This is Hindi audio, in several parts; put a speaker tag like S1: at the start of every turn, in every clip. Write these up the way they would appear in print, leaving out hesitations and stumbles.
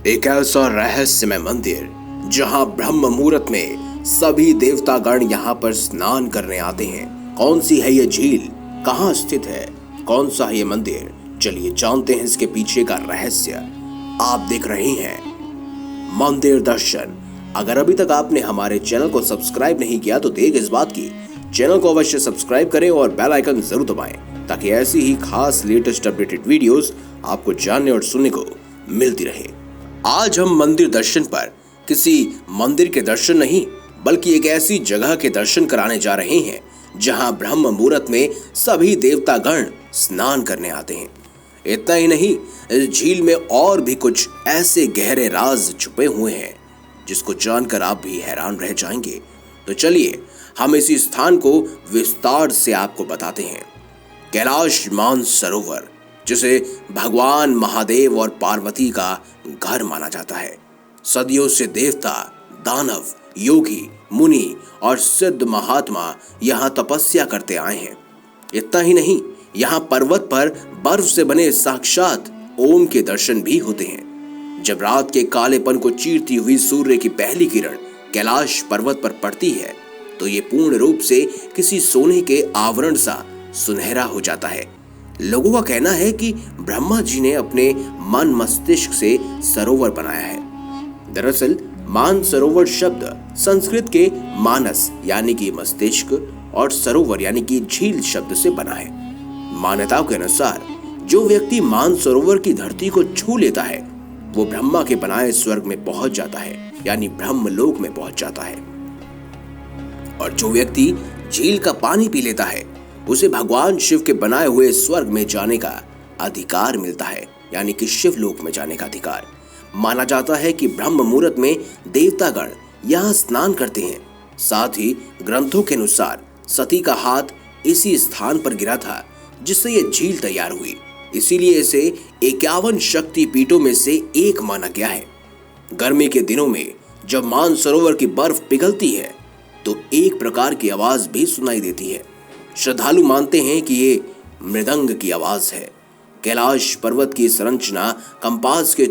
S1: एक ऐसा रहस्यमय मंदिर जहां ब्रह्म मुहूर्त में सभी देवतागण यहां पर स्नान करने आते हैं। कौन सी है ये झील, कहां स्थित है, कौन सा है ये मंदिर, चलिए जानते हैं इसके पीछे का रहस्य। आप देख रहे हैं मंदिर दर्शन। अगर अभी तक आपने हमारे चैनल को सब्सक्राइब नहीं किया तो देर किस बात की, चैनल को अवश्य सब्सक्राइब करें और बेल आइकन जरूर दबाएं ताकि ऐसी ही खास लेटेस्ट अपडेटेड वीडियोस आपको जानने और सुनने को मिलती रहे। आज हम मंदिर दर्शन पर किसी मंदिर के दर्शन नहीं बल्कि एक ऐसी जगह के दर्शन कराने जा रहे हैं जहां ब्रह्म मुहूर्त में सभी देवतागण स्नान करने आते हैं। इतना ही नहीं, इस झील में और भी कुछ ऐसे गहरे राज छुपे हुए हैं जिसको जानकर आप भी हैरान रह जाएंगे। तो चलिए हम इसी स्थान को विस्तार से आपको बताते हैं। कैलाश मानसरोवर, जिसे भगवान महादेव और पार्वती का घर माना जाता है। सदियों से देवता, दानव, योगी, मुनि और सिद्ध महात्मा यहाँ तपस्या करते आए हैं। इतना ही नहीं, यहाँ पर्वत पर बर्फ से बने साक्षात ओम के दर्शन भी होते हैं। जब रात के कालेपन को चीरती हुई सूर्य की पहली किरण कैलाश पर्वत पर पड़ती है तो ये पूर्ण रूप से किसी सोने के आवरण सा सुनहरा हो जाता है। लोगों का कहना है कि ब्रह्मा जी ने अपने मन मस्तिष्क से सरोवर बनाया है। दरअसल मानसरोवर शब्द संस्कृत के मानस यानी कि मस्तिष्क और सरोवर यानी कि झील शब्द से बना है। मान्यताओं के अनुसार जो व्यक्ति मानसरोवर की धरती को छू लेता है वो ब्रह्मा के बनाए स्वर्ग में पहुंच जाता है, यानी ब्रह्मलोक में पहुंच जाता है। और जो व्यक्ति झील का पानी पी लेता है उसे भगवान शिव के बनाए हुए स्वर्ग में जाने का अधिकार मिलता है, यानी कि शिवलोक में जाने का अधिकार। माना जाता है कि ब्रह्म मुहूर्त में देवतागण यहाँ स्नान करते हैं। साथ ही ग्रंथों के अनुसार सती का हाथ इसी स्थान पर गिरा था जिससे ये झील तैयार हुई, इसीलिए इसे 51 शक्ति पीठों में से एक माना गया है। गर्मी के दिनों में जब मानसरोवर की बर्फ पिघलती है तो एक प्रकार की आवाज भी सुनाई देती है। श्रद्धालु मानते हैं कि ये मृदंग की आवाज है। कैलाश पर्वत की संरचना कंपास के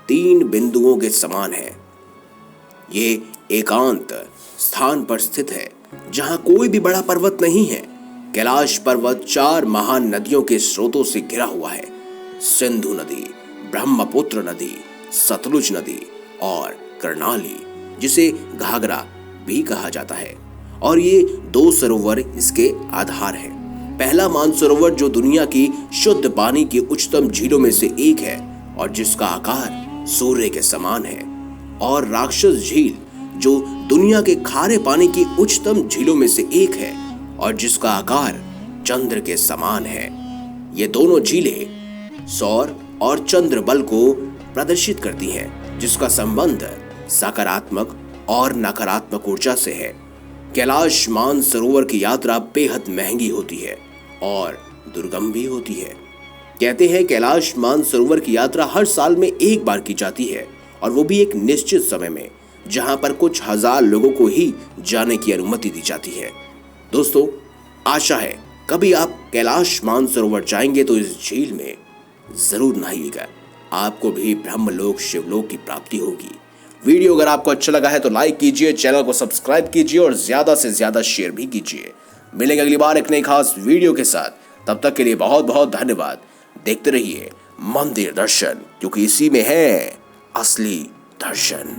S1: 3 बिंदुओं के समान है। ये एकांत स्थान पर स्थित है जहां कोई भी बड़ा पर्वत नहीं है। कैलाश पर्वत 4 महान नदियों के स्रोतों से घिरा हुआ है। सिंधु नदी, ब्रह्मपुत्र नदी, सतलुज नदी और कर्णाली, जिसे घाघरा भी कहा जाता है। और ये 2 सरोवर इसके आधार हैं। पहला मानसरोवर जो दुनिया की शुद्ध पानी की उच्चतम झीलों में से एक है और जिसका आकार सूर्य के समान है, और राक्षस झील जो दुनिया के खारे पानी की उच्चतम झीलों में से एक है और जिसका आकार चंद्र के समान है। ये दोनों झीलें सौर और चंद्र बल को प्रदर्शित करती हैं, जिसका संबंध सकारात्मक और नकारात्मक ऊर्जा से है। कैलाश मानसरोवर की यात्रा बेहद महंगी होती है और दुर्गम भी होती है। कहते हैं कैलाश मानसरोवर की यात्रा हर साल में एक बार की जाती है और वो भी एक निश्चित समय में, जहां पर कुछ हजार लोगों को ही जाने की अनुमति दी जाती है। दोस्तों, आशा है कभी आप कैलाश मानसरोवर जाएंगे तो इस झील में जरूर नहाइएगा, आपको भी ब्रह्मलोक शिवलोक की प्राप्ति होगी। वीडियो अगर आपको अच्छा लगा है तो लाइक कीजिए, चैनल को सब्सक्राइब कीजिए और ज्यादा से ज्यादा शेयर भी कीजिए। मिलेंगे अगली बार एक नई खास वीडियो के साथ, तब तक के लिए बहुत बहुत धन्यवाद। देखते रहिए मंदिर दर्शन, क्योंकि इसी में है असली दर्शन।